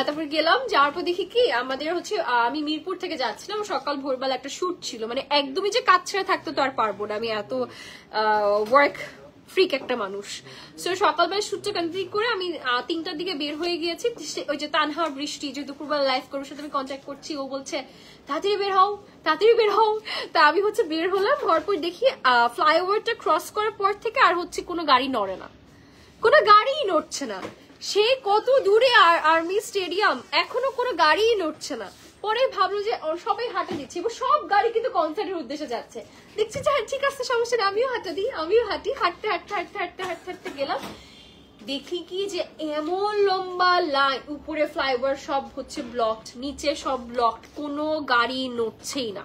তারপর গেলাম, যাওয়ার পর দেখি কি আমাদের হচ্ছে আমি মিরপুর থেকে যাচ্ছিলাম, সকাল ভোরবেলা একটা শুট ছিল, মানে একদমই যে কাজ ছেড়ে থাকতে তো আর পারবো না, আমি এত ওয়ার্ক ফ্রিক একটা মানুষ। সো সকালবেলা শুটটা কমপ্লিট করে আমি 3টার দিকে বের হয়ে গিয়েছি। ওই যে তানহা বৃষ্টি যে দুপুরবেলা লাইভ করবো সাথে আমি কন্ট্যাক্ট করছি, ও বলছে তাড়াতাড়ি বের হও তাড়াতাড়ি বের হও। তা আমি হচ্ছে বের হলাম, হওয়ার পর দেখি ফ্লাইওভারটা ক্রস করার পর থেকে আর হচ্ছে কোনো গাড়ি নড়ে না, কোনো গাড়িই নড়ছে না। সে কত দূরে আর্মি স্টেডিয়াম, এখনো কোনো গাড়িই নড়ছে না। পরে ভাবলো যে সবাই হাঁটা দিচ্ছে, এবার সব গাড়ি কিন্তু কনসার্টের উদ্দেশ্যে যাচ্ছে। দেখছি যে ঠিক আছে সমস্যা নেই, আমিও হাঁটা দিই, আমিও হাঁটি। হাঁটতে হাঁটতে হাঁটতে হাঁটতে হাঁটতে হাঁটতে গেলাম, দেখি কি যে এমন লম্বা লাইন, উপরে ফ্লাইওভার সব হচ্ছে ব্লকড, নিচে সব ব্লকড, কোনো গাড়ি নড়ছেই না।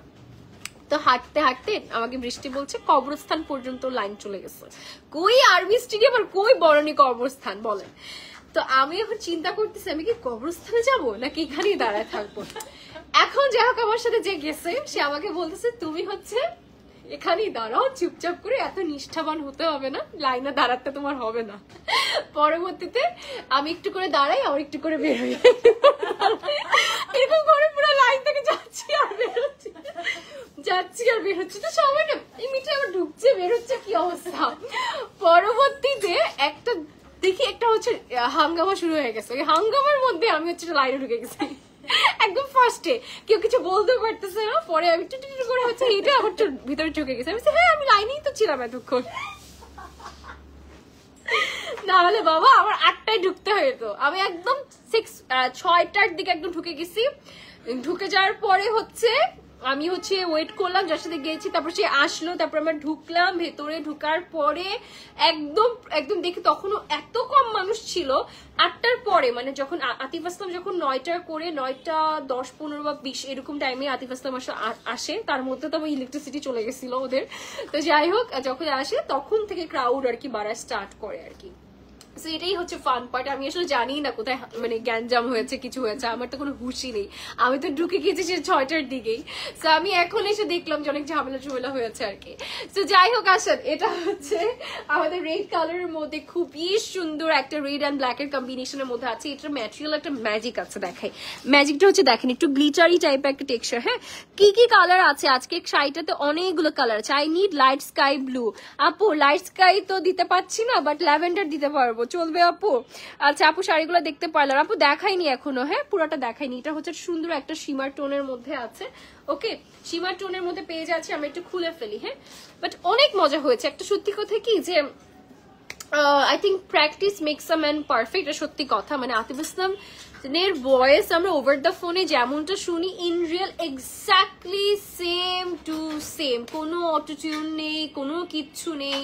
তো হাঁটতে হাঁটতে আমাকে বৃষ্টি বলছে কবরস্থান পর্যন্ত লাইন চলে গেছে। কই আর্মি স্টেডিয়াম আর কই বরণী কবরস্থান বলেন। তো আমি এখন চিন্তা করতেছি আমি কি কবরস্থানে যাব নাকি এখানেই দাঁড়ায় থাকবো। এখন যাই হোক আমার সাথে যে গেছে সে আমাকে বলতেছে তুমি হচ্ছে এখানেই দাঁড়াও চুপচাপ করে, এত নিষ্ঠাবান হতে হবে না, লাইনে দাঁড়াতে তোমার হবে না। পরবর্তীতে আমি একটু করে দাঁড়াই, আমার একটু করে বের হই, এরকম করে পুরো লাইন থেকে যাচ্ছি আর বেরোচ্ছি, যাচ্ছি আর বেরোচ্ছি। তো সবাই না এই মিঠে আবার ঢুকছে বেরোচ্ছে, কি অবস্থা। পরবর্তীতে একটা দেখি একটা হচ্ছে হাঙ্গামা শুরু হয়ে গেছে, ওই হাঙ্গামার মধ্যে আমি হচ্ছে লাইনে ঢুকে গেছি একদম ফার্স্টে, কেউ কিছু বলতে পারতেছে না। পরে আমি টুটু করে হচ্ছে এইটা আমার ভিতরে ঢুকে গেছে। আমি হ্যাঁ আমি লাইনেই তো ছিলাম এতক্ষণ, না হলে বাবা আমার 8টায় ঢুকতে হতো। আমি একদম 6টার দিকে একদম ঢুকে গেছি। ঢুকে যাওয়ার পরে হচ্ছে আমি হচ্ছে ওয়েট করলাম, যার সাথে গিয়েছি, তারপর সে আসলো, তারপর আমরা ঢুকলাম ভেতরে। ঢুকার পরে একদম একদম দেখি তখনও এত কম মানুষ ছিল। 8টার পরে মানে যখন আতিফ আসলাম যখন 9টা করে 9টা 10, 15 বা 20 এরকম টাইমে আতিফ আসলাম আসে, তার মধ্যে তো ইলেকট্রিসিটি চলে গেছিল ওদের। তো যাই হোক যখন আসে তখন থেকে ক্রাউড আর কি বাড়া স্টার্ট করে আর কি। সো এটাই হচ্ছে ফান পার্ট। আমি আসলে জানি না কোথায় মানে গ্যাঞ্জাম হয়েছে, কিছু হয়েছে, আমার তো কোনো হুঁশই নেই। আমি তো ঢুকে গেছি সে 6টার দিকেই। সো আমি এখন এসে দেখলাম যে অনেক ঝামেলা হয়েছে আর কি। সো যাই হোক, আসেন, এটা হচ্ছে আমাদের রেড কালারের মধ্যে খুবই সুন্দর একটা রেড অ্যান্ড ব্ল্যাক এর কম্বিনেশনের মধ্যে আছে। এটার ম্যাটেরিয়াল একটা ম্যাজিক আছে, দেখাই। ম্যাজিকটা হচ্ছে দেখেন একটু গ্লিটারি টাইপের একটা টেক্সচার। হ্যাঁ, কি কি কালার আছে আজকে শাড়িটাতে? অনেকগুলো কালার আছে। I need light sky blue. আপু লাইট স্কাই তো দিতে পারছি না, বাট ল্যাভেন্ডার দিতে পারবো, চলবে আপু? আচ্ছা আপু শাড়িগুলো দেখতে পারলাম, আপু দেখাইনি এখনো। হ্যাঁ, পুরোটা দেখাইনি। এটা হচ্ছে সুন্দর একটা শিমার টোনের মধ্যে আছে। ওকে, শিমার টোনের মধ্যে পেয়ে যাচ্ছি। আমরা একটু খুলে ফেলি। হ্যাঁ, বাট অনেক মজা হয়েছে। একটা সত্যি কথা কি যে I think practice makes a man perfect, এটা সত্যি কথা। মানে আতিফ ইসলাম এর ভয়েস আমরা ওভার দ্য ফোনে যেমনটা শুনি, in real exactly same to same, কোনো অটোটিউন নেই, কোনো কিচ্ছু নেই,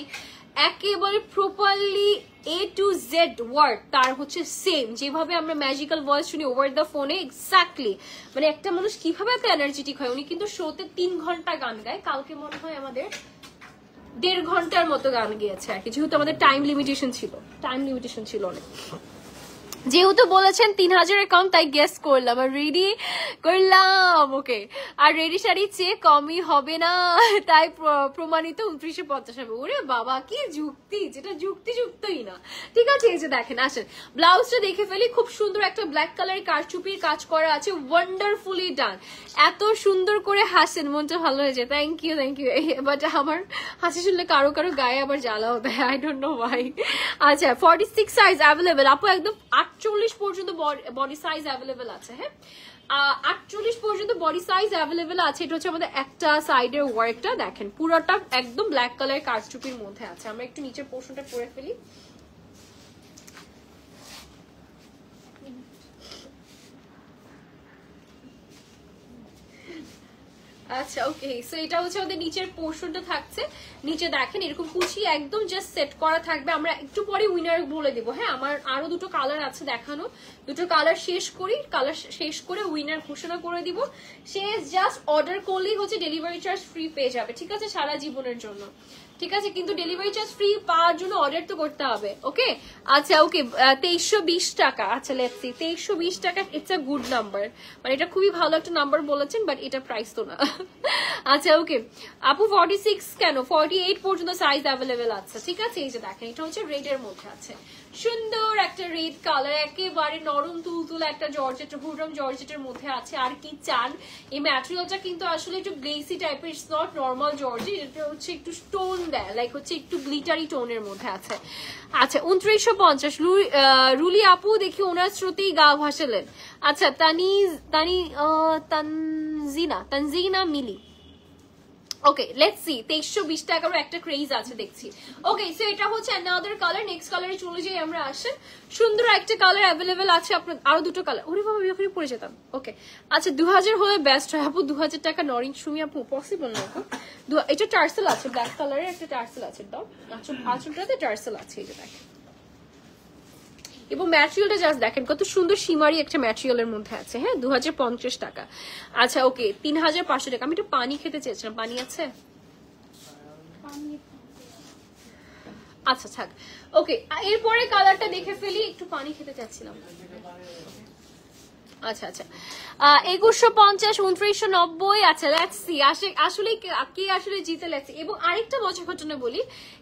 একেবারে properly A to Z word তার হচ্ছে সেম। যেভাবে আমরা ম্যাজিক্যাল ভয়েস শুনি ওভার দ্য ফোনে, এক্স্যাক্টলি মানে একটা মানুষ কিভাবে এত এনার্জেটিক হয়। উনি কিন্তু শোতে 3 ঘন্টা গান গায়, কালকে মনে হয় আমাদের 1.5 ঘন্টার মতো গান গিয়েছে আর কি, যেহেতু আমাদের টাইম লিমিটেশন ছিল অনেক। যেহেতু বলেছেন 3000 অ্যাকাউন্ট, তাই গেস করলাম আর রেডি করলাম। ওকে, আর রেডি শাড়ির চেয়ে কমই হবে না, তাই প্রমাণিত 2950 হবে। ওরে বাবা কি যুক্তি, যেটা যুক্তিযুক্তই না। ঠিক আছে, এই যে দেখেন, আসেন ব্লাউজটা দেখে ফেলি। খুব সুন্দর একটা ব্ল্যাক কালারের কারচুপির কাজ করা আছে, ওয়ান্ডারফুলি ডান। এত সুন্দর করে হাসেন, মনটা ভালো হয়েছে। Thank you. বাট আমার হাসি শুনলে কারো গায়ে আবার জ্বালাও দেয়, আই ডোন্ট নো ওয়াই। আচ্ছা 46 সাইজ অ্যাভেলেবেল আপু, একদম 48 পর্যন্ত বডি সাইজ অ্যাভেলেবেল আছে। হ্যাঁ, 48 পর্যন্ত বডি সাইজ অ্যাভেলেবেল আছে। এটা হচ্ছে আমাদের একটা সাইডের ওয়ার্কটা দেখেন, পুরোটা একদম ব্ল্যাক কালারের কারচুপির মধ্যে আছে। আমরা একটু নিচের পোর্শনটা পরে ফেলি। আচ্ছা ওকে, সো এটা হচ্ছে আমাদের নিচের পোর্শনটা থাকছে। নিচে দেখেন এরকম কুচি একদম জাস্ট সেট করা থাকবে। আমরা একটু পরে উইনার বলে দেবো। হ্যাঁ, আমার আরো দুটো কালার আছে দেখানো, দুটো কালার শেষ করি, কালার শেষ করে উইনার ঘোষণা করে দিব। সে জাস্ট অর্ডার করলেই হচ্ছে ডেলিভারি চার্জ ফ্রি পেয়ে যাবে, ঠিক আছে, সারা জীবনের জন্য। ঠিক আছে, কিন্তু ডেলিভারি চার্জ ফ্রি পাওয়ার জন্য অর্ডার তো করতে হবে। ওকে, আচ্ছা ওকে, 2320 টাকা। আচ্ছা লেটস সি, 2320 টাকা, ইটস আ গুড নাম্বার, মানে এটা খুবই ভালো একটা নাম্বার বলেছেন, বাট এটা প্রাইস তো না। আচ্ছা ওকে আপু, 46 কেন, 48 পর্যন্ত সাইজ অ্যাভেলেবেল আছে। ঠিক আছে, এই যে দেখেন এটা হচ্ছে রেড এর মধ্যে আছে, সুন্দর একটা রেড কালার, একেবারে নরম তুলতুলে একটা জর্জেট, হুরম জর্জেটের মধ্যে আছে। আর কি চান, এই ম্যাটেরিয়ালটা কিন্তু আসলে একটু গ্লেসি টাইপের, ইটস নট নর্মাল জর্জেট, এটা হচ্ছে একটু স্টোন দেয়, লাইক হচ্ছে একটু গ্লিটারি টোনের মধ্যে আছে। আচ্ছা 2950 রুলি আপু, দেখি ওনার শ্রুতেই গা ভাসালেন। আচ্ছা তানজিনা মিলি। ওকে লেটস সি, 2320 টাকারও একটা ক্রেজ আছে দেখছি। ওকে, সো এটা হচ্ছে অ্যানাদার কালার। নেক্সট কালারে চলে যাই আমরা। আসেন, সুন্দর একটা কালার অ্যাভেলেবেল আছে আপনার, আরো দুটো কালার। ওরে বাবা, ওখানে পড়ে যেতাম। ওকে, আচ্ছা 2000 হলে বেস্ট হয় আপু। 2000 টাকা নরিন সুমি আপু পসিবল না আপু। এটা টার্সেল আছে, ব্ল্যাক কালারের একটা টার্সেল আছে, দাও আঁচলটাতে টার্সেল আছে, এই যে দেখেন। এবং ম্যাটেরিয়ালটা জাস্ট দেখেন কত সুন্দর শিমারি একটা ম্যাটেরিয়ালের মধ্যে আছে। হ্যাঁ, 2050 টাকা। আচ্ছা ওকে, 3500 টাকা। আমি একটু পানি খেতে চেয়েছিলাম, পানি আছে? আচ্ছা থাক। ওকে, এরপরে কালারটা দেখে ফেলি, একটু পানি খেতে চাচ্ছিলাম। আচ্ছা 2150, 2990। আচ্ছা লেটস সি, আসলে কে আসলে জিতে লেছে। এবং আরেকটা মজার ঘটনা বলি,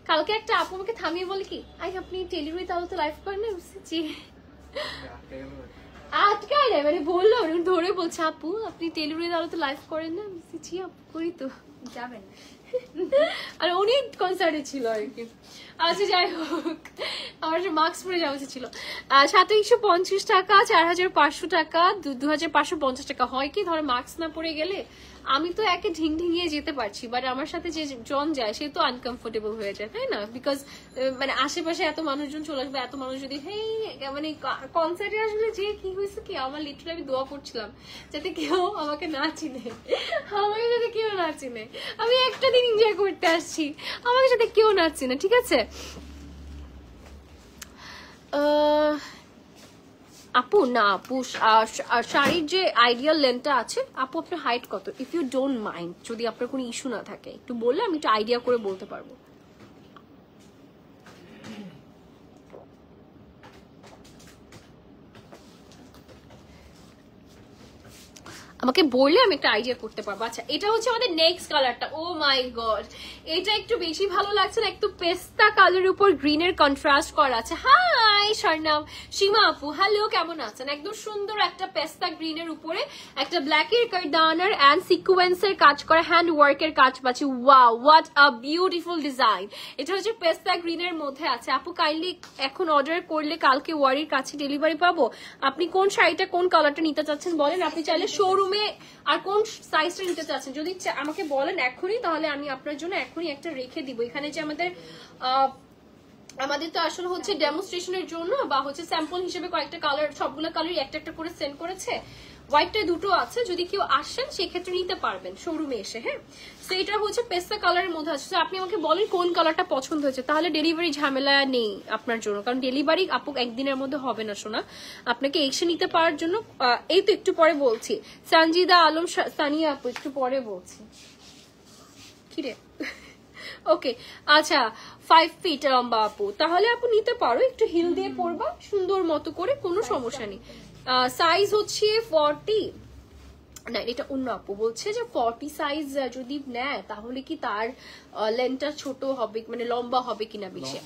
কালকে একটা আপু আমাকে থামিয়ে বলে কি, আপনি টেলিভিশনে তাহলে তো লাইভ করেন না? আটকায় না, মানে বললো ধরে বলছে, আপু আপনি টেলিভিশনে তাহলে তো লাইভ করেন না? জি আপু করি তো, যাবেন। আর উনি কনসার্টে ছিল আর কি। আচ্ছা যাই হোক, আমার মাস্ক পরে যাওয়া উচিত ছিল। 2750 টাকা, 4500 টাকা, 2550 টাকা। হয় কি, ধরো মাস্ক না পরে গেলে আমি তো একে ঢিঙিয়ে যেতে পারছি, বাট আমার সাথে যে জন যায় সে তো আনকমফোর্টেবল হয়ে যায়, তাই না? বিকজ মানে আশেপাশে এত মানুষজন চলে আসবে, এত মানুষ যদি মানে কনসার্টে আসলে যে কি হয়েছে কি, আমার লিটারালি আমি দোয়া করছিলাম যাতে কেউ আমাকে না চিনে, আমাকে যাতে কেউ না চিনে। আমি একটা দিন এনজয় করতে আসছি, আমাকে যাতে কেউ না চিনে, ঠিক আছে? আপু না আপু, শাড়ির যে আইডিয়াল লেন্থটা আছে আপু, আপনার হাইট কত? ইফ ইউ ডোন্ট মাইন্ড, যদি আপনার কোনো ইস্যু না থাকে একটু বললে আমি একটু আইডিয়া করে বলতে পারবো। আমাকে বললে আমি একটা আইডিয়া করতে পারবো। আচ্ছা এটা হচ্ছে আমাদের নেক্সট কালারটা। ও মাই গড, এটা একটু বেশি ভালো লাগছে না? একটু পেস্তা কালারের উপর গ্রিনের কন্ট্রাস্ট করা আছে। হাই স্বর্ণাম, সীমা আপু হ্যালো, কেমন আছেন? একদম সুন্দর একটা পেস্তা গ্রিনের উপরে একটা ব্ল্যাকের কার্দানার এন্ড সিকোয়েন্সের কাজ করা হ্যান্ড ওয়ার্কের কাজ পাচ্ছি। Wow, what a beautiful design. এটা হচ্ছে পেস্তা গ্রিনের মধ্যে আছে। আপু কাইন্ডলি এখন অর্ডার করলে কালকে ওয়ারির কাছে ডেলিভারি পাবো? আপনি কোন শাড়িটা কোন কালারটা নিতে চাচ্ছেন বলেন। আপনি চাইলে শোরুমে আর কোন সাইজটা নিতে চাচ্ছেন যদি আমাকে বলেন এখনই, তাহলে আমি আপনার জন্য এখনই একটা রেখে দিব। এখানে যে আমাদের তো আসলে হচ্ছে ডেমনস্ট্রেশনের জন্য বা হচ্ছে স্যাম্পল হিসেবে কয়েকটা কালার, সবগুলো কালারই একটা একটা করে সেন্ড করেছে। হোয়াইটটা দুটো আছে, যদি কেউ আসেন সেক্ষেত্রে নিতে পারবেন শোরুমে এসে। হ্যাঁ, তো এটা হচ্ছে পেস্তা কালারের মধ্যে আছে। আপনি আমাকে বলেন কোন কালারটা পছন্দ হয়েছে, তাহলে ডেলিভারি ঝামেলা নেই আপনার জন্য, কারণ ডেলিভারি আপু একদিনের মধ্যে হবে না শোনা। আপনাকে এসে নিতে পারার জন্য এই তো একটু পরে বলছি। সঞ্জিদা আলম সানিয়া আপু একটু পরে বলছি। কিরে ওকে আচ্ছা 5 ফিট লম্বা আপু, তাহলে আপু নিতে পারো। একটু হিল দিয়ে পরবা সুন্দর মতো করে, কোনো সমস্যা নেই। সাইজ হচ্ছে 40 না, এটা অন্য আপু বলছে যে 40 সাইজ যদি নেয় তাহলে কি তার লেন্থটা ছোট হবে, মানে লম্বা হবে কিনা বেশি।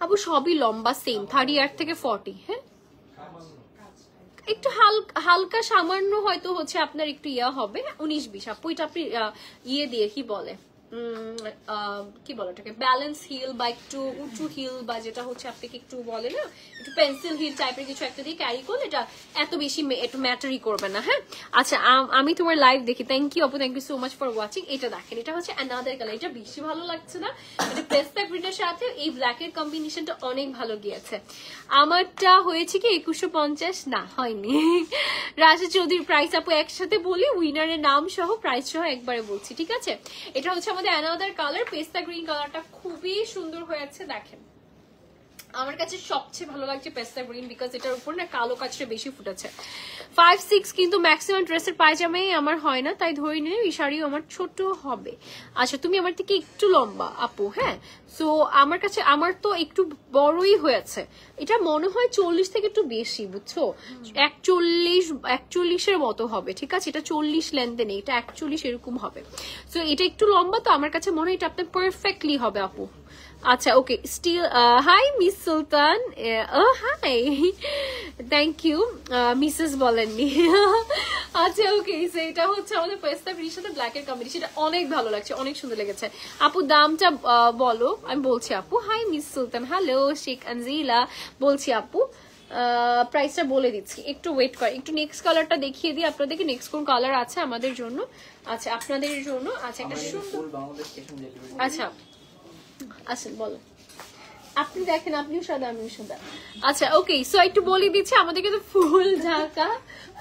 আপু সবই লম্বা সেম, 38 থেকে 40। হ্যাঁ, একটু হালকা সামান্য হয়তো হচ্ছে আপনার একটু ইয়া হবে 19-20 আপু। এটা আপনি ইয়ে দিয়ে কি বলে কি বলে ওটাকে, ব্যালেন্স হিল বা একটু উঁচু হিল বা যেটা হচ্ছে আপনাকে একটু বলে না একটু পেন্সিল হিল টাইপের কিছু একটা দিয়ে ক্যারি করলে এটা এত বেশি একটু ম্যাটারই করবে না। হ্যাঁ আচ্ছা, আমি তোমার লাইভ দেখি। থ্যাংক ইউ আপু, thank you so much for watching. এটা দেখেন, এটা হচ্ছে অ্যানাদার কালার। এটা বেশি ভালো লাগছে না? এটা পেস্তা গ্রিনের সাথে এই ব্ল্যাকের কম্বিনেশনটা অনেক ভালো গিয়েছে। আমারটা হয়েছে কি 2150 না হয়নি। রাজা চৌধুরীর প্রাইস আপু একসাথে বলি, উইনারের নাম সহ প্রাইস সহ একবারে বলছি, ঠিক আছে? এটা হচ্ছে আমাদের অ্যানাদার কালার, পেস্তা গ্রিন কালারটা খুবই সুন্দর হয়েছে। দেখেন আমার কাছে সবচেয়ে ভালো লাগছে পেস্তা গ্রিন, বিকজ এটার উপর না কালো কাজটা বেশি ফুটেছে। 5-6 কিন্তু ম্যাক্সিমাম ড্রেসের পায়জামাই আমার হয় না, তাই ধরে নিলে এই শাড়িও আমার ছোট হবে। আচ্ছা তুমি আমার থেকে একটু লম্বা আপু। হ্যাঁ, সো আমার কাছে আমার তো একটু বড়ই হয়েছে। এটা মনে হয় 40 থেকে একটু বেশি, বুঝছো? 41-41-এর মতো হবে, ঠিক আছে? এটা 40 লেন্থে নেই, এটা 41 এরকম হবে। সো এটা একটু লম্বা, তো আমার কাছে মনে হয় এটা আপনার পারফেক্টলি হবে আপু। আচ্ছা okay, still hi miss Sultan, hi thank you mrs বলেননি। আচ্ছা ওকে, এটা হচ্ছে আমাদের পেস্তা গ্রিনের সাথে ব্ল্যাকের কম্বিনেশন। এটা অনেক ভালো লাগছে, অনেক সুন্দর লেগেছে আপু। দামটা বলো। আমি বলছি আপু। হাই মিস সুলতান, হ্যালো শেখ আনজিলা বলছি আপু। প্রাইসটা বলে দিচ্ছি, একটু ওয়েট করে, একটু নেক্সট কালারটা দেখিয়ে দিই আপনাদেরকে। নেক্সট কোন কালার আছে আমাদের জন্য? আচ্ছা আপনাদের জন্য আচ্ছা একটা সুন্দর, আচ্ছা আচ্ছা বলো। আপনি দেখেন, আপনিও সাদা আমিও সাদা। আচ্ছা ওকে, সো একটু বলে দিচ্ছি আমাদের কিন্তু ফুল ঢাকা,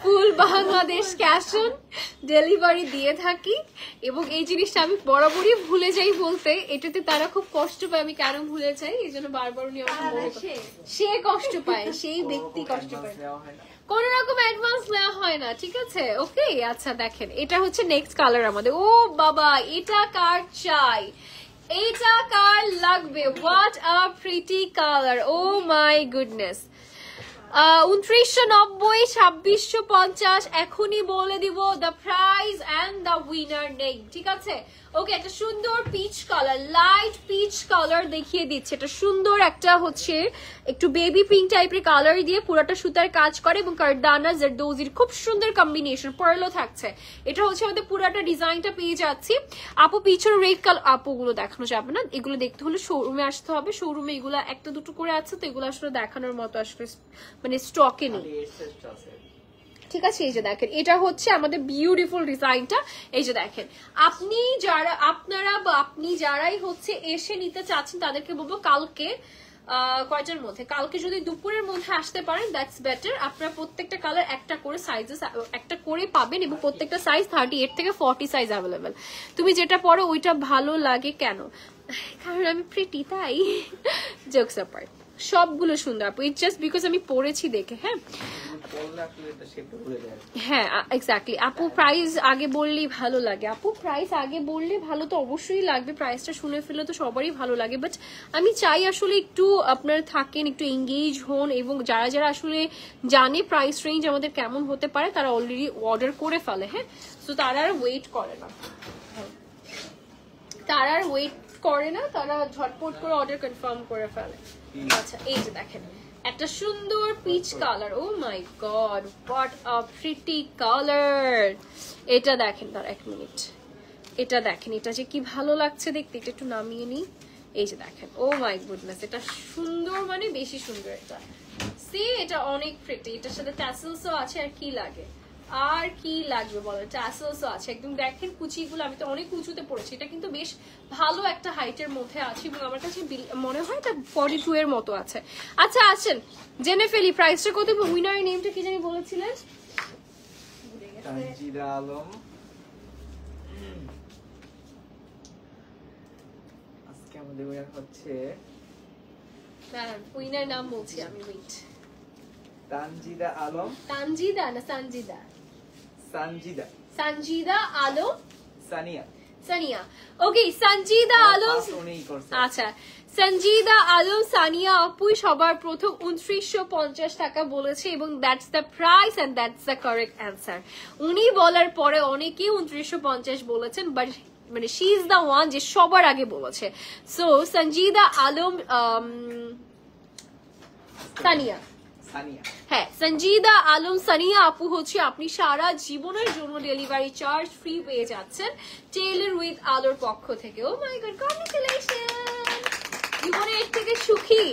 ফুল বাংলাদেশ ক্যাশ অন ডেলিভারি দিয়ে থাকি। এবং এই জিনিসটা আমি বরাবরই ভুলে যাই বলতে, এটাতে তারা খুব কষ্ট পায়। আমি কেন ভুলে যাই এই জন্য বারবার উনি আমাকে বলে, সে কষ্ট পায়, সেই ব্যক্তি কষ্ট পায়। কোন রকম অ্যাডভান্স নেওয়া হয় না, ঠিক আছে? ওকে আচ্ছা দেখেন, এটা হচ্ছে নেক্সট কালার আমাদের। ও বাবা, এটা কার চাই, এটা কার লাগবে? What a pretty colour, oh my goodness. 2990, 2650 এখনই বলে দিব the price and the winner name, ঠিক আছে? ওকে, একটা সুন্দর peach colour, light peach colour দেখিয়ে দিচ্ছে। এটা সুন্দর একটা হচ্ছে একটু বেবি পিঙ্ক টাইপের কালার দিয়ে পুরোটা সুতার কাজ করে এবং কার্দানা জারদোজির খুব সুন্দর কম্বিনেশন, পার্লও থাকছে। এটা হচ্ছে আমাদের পুরোটা ডিজাইনটা পেয়ে যাচ্ছি আপু। পিছনে রেড কালার, আপুগুলো দেখানো যাবে না, এগুলো দেখতে হলে শোরুমে আসতে হবে। শোরুমে এগুলো একটা দুটো করে আছে, তো এগুলো আসলে দেখানোর মতো আসলে মানে স্টকে নেই, ঠিক আছে? এই যে দেখেন, এটা হচ্ছে আমাদের বিউটিফুল ডিজাইনটা। এই যে দেখেন, আপনারা বা আপনি যারাই হচ্ছে এসে নিতে চাচ্ছেন তাদেরকে বলবো কালকে কয়টার মধ্যে, কালকে যদি দুপুরের মধ্যে আসতে পারেন দ্যাটস বেটার। আপনারা প্রত্যেকটা কালার একটা করে সাইজে একটা করে পাবেন এবং প্রত্যেকটা সাইজ 38 থেকে 40 সাইজ অ্যাভেলেবেল। তুমি যেটা পরো ওইটা ভালো লাগে কেন? কারণ আমি প্রিটি, তাই। জোকস অ্যাপার্ট, সবগুলো সুন্দর আপু, ইট জাস্ট বিকজ আমি পরেছি দেখে। হ্যাঁ পরলে আসলে এটা শেপটা ভুলে যায়। হ্যাঁ এক্স্যাক্টলি আপু, প্রাইস আগে বললেই ভালো লাগে। আপু প্রাইস আগে বললে ভালো তো অবশ্যই লাগবে, প্রাইসটা শুনে ফেললে তো সবারই ভালো লাগে, বাট আমি চাই আসলে একটু আপনারা থাকেন, একটু এঙ্গেজ হন, এবং যারা যারা আসলে জানে প্রাইস রেঞ্জ আমাদের কেমন হতে পারে তারা অলরেডি অর্ডার করে ফেলে। হ্যাঁ তো তারা আর ওয়েট করে না, তারা ঝটপট করে অর্ডার কনফার্ম করে ফেলে। আচ্ছা এই যে দেখেন একটা সুন্দর peach colour, oh my god what a pretty colour. এটা দেখেন, তার এক মিনিট, এটা দেখেন, এটা যে কি ভালো লাগছে দেখতে, এটা একটু নামিয়ে নিই। এই যে দেখেন, ও মাই গুডনেস, এটা সুন্দর মানে বেশি সুন্দর। এটা সি এটা অনেক প্রিটি, এটার সাথে ট্যাসেলসও আছে, আর কি লাগে, আর কি লাগবে বলো, ট্যাসেলসও আছে। একদম দেখেন কুচিগুলো, আমি তো অনেক উঁচুতে পড়েছি, এটা কিন্তু বেশ ভালো একটা হাইটের মধ্যে আছে, এবং আমার কাছে মনে হয় এটা 42 এর মতো আছে। আচ্ছা আসেন জেনে ফেলি প্রাইসটা কত। উইনারের নেমটা কি জানি বলেছিলেন? তানজিদা আলম। আজকে আমাদের উইনার হচ্ছে, উইনার নাম বলছি আমি, ওয়েট। তানজিদা আলম। তানজিদা না সানজিদা? সানজিদা। সানজিদা আলম সানিয়া। সানিয়া। ওকে সঞ্জিদা আলম, আচ্ছা সঞ্জিদা আলম সানিয়া আপুই সবার প্রথম 2950 টাকা বলেছে, এবং that's the price and that's the correct answer. উনি বলার পরে অনেকেই 2950 বলেছেন, বাট মানে শি ইজ দ্য ওয়ান যে সবার আগে বলেছে। সো সঞ্জিদা আলম সানিয়া, হ্যাঁ সঞ্জিদা আলম সানিয়া আপু হচ্ছে আপনি সারা জীবনের জন্য ডেলিভারি চার্জ ফ্রি পেয়ে যাচ্ছেন টেইলর উইথ আলোর পক্ষ থেকে। ও মাই গড, কংগ্রেচুলেশন। জীবনে এর থেকে সুখী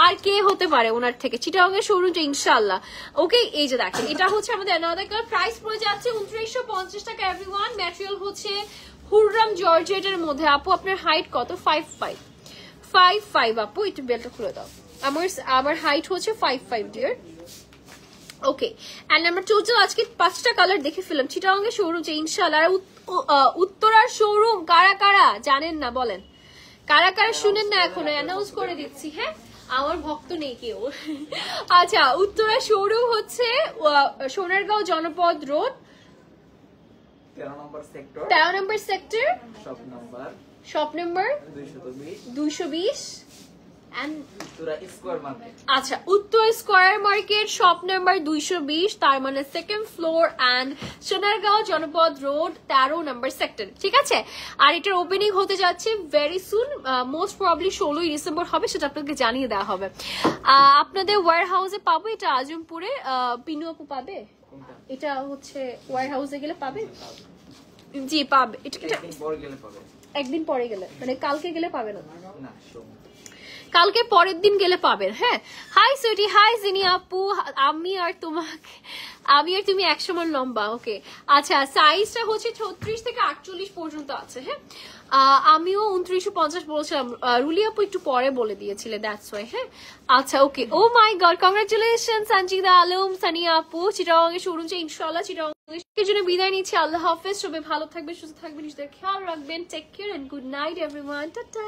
আর কে হতে পারে ওনার থেকে, চিটাগংয়ের শোরুমটা ইনশাআল্লাহ। ওকে এই যে দেখেন, এটা হচ্ছে আমাদের অ্যানাদার কালার, প্রাইস পড়ে যাচ্ছে 2950 টাকা এভরিওয়ান। ম্যাটেরিয়াল হচ্ছে হুররাম জর্জেটের মধ্যে। আপু আপনার হাইট কত? 5'5" আপু, একটু বেলটা খুলে দাও। আমার হাইট হচ্ছে 5'5" ডিয়ার। ওকে এন্ড আমরা টোটাল আজকে 5টা কালার দেখে ফেললাম। চিটাগংয়ের শোরুম যে ইনশাআল্লাহ। আর উত্তরার শোরুম কারা কারা জানেন না বলেন, কারা কারা শুনেন না, এখন অ্যানাউন্স করে দিচ্ছি। হ্যাঁ আমার ভক্ত নেই কেউ। আচ্ছা উত্তরা শোরুম হচ্ছে সোনারগাঁও জনপদ রোড, 13 নম্বর সেক্টর, শপ নাম্বার 220 আচ্ছা উত্তর স্কয়ার মার্কেট, শপ নাম্বার 220, তার মানে সেকেন্ড ফ্লোর, অ্যান্ড সোনারগাঁও জনপদ রোড, 13 নম্বর সেক্টর। ঠিক আছে, আর এটার ওপেনিং হতে যাচ্ছে ভেরি সুন, মোস্ট প্রবাবলি 16ই ডিসেম্বর হবে, সেটা আপনাকে জানিয়ে দেওয়া হবে। আপনাদের ওয়্যার হাউসে পাবো এটা আজমপুরে, পিনু আপু পাবে, এটা হচ্ছে ওয়্যার হাউসে গেলে পাবে। জি পাবে, এটা একদিন পরে গেলে, মানে কালকে গেলে পাবে না, কালকে পরের দিন গেলে পাবেন। হ্যাঁ হাই সুইটি, হাই জিনি আপু, আমি আর তুমি 1 সমান লম্বা। ওকে আচ্ছা সাইজটা হচ্ছে 36 থেকে 48 পর্যন্ত আছে। হ্যাঁ আমিও 2950 বলছিলাম, রুলি আপু একটু পরে বলে দিয়েছিলে, দ্যাটস ওয়াই। হ্যাঁ আচ্ছা ওকে, ও my god congratulation Sanjida Alam Sania আপু। চিটাগংয়ের শোরুম যে ইনশাআল্লাহ চিটাগংয়ের জন্য বিদায় নিচ্ছি। আল্লাহ হাফেজ, সবাই ভালো থাকবেন, সুস্থ থাকবেন, নিজেদের খেয়াল রাখবেন। Take care and good night everyone, tata.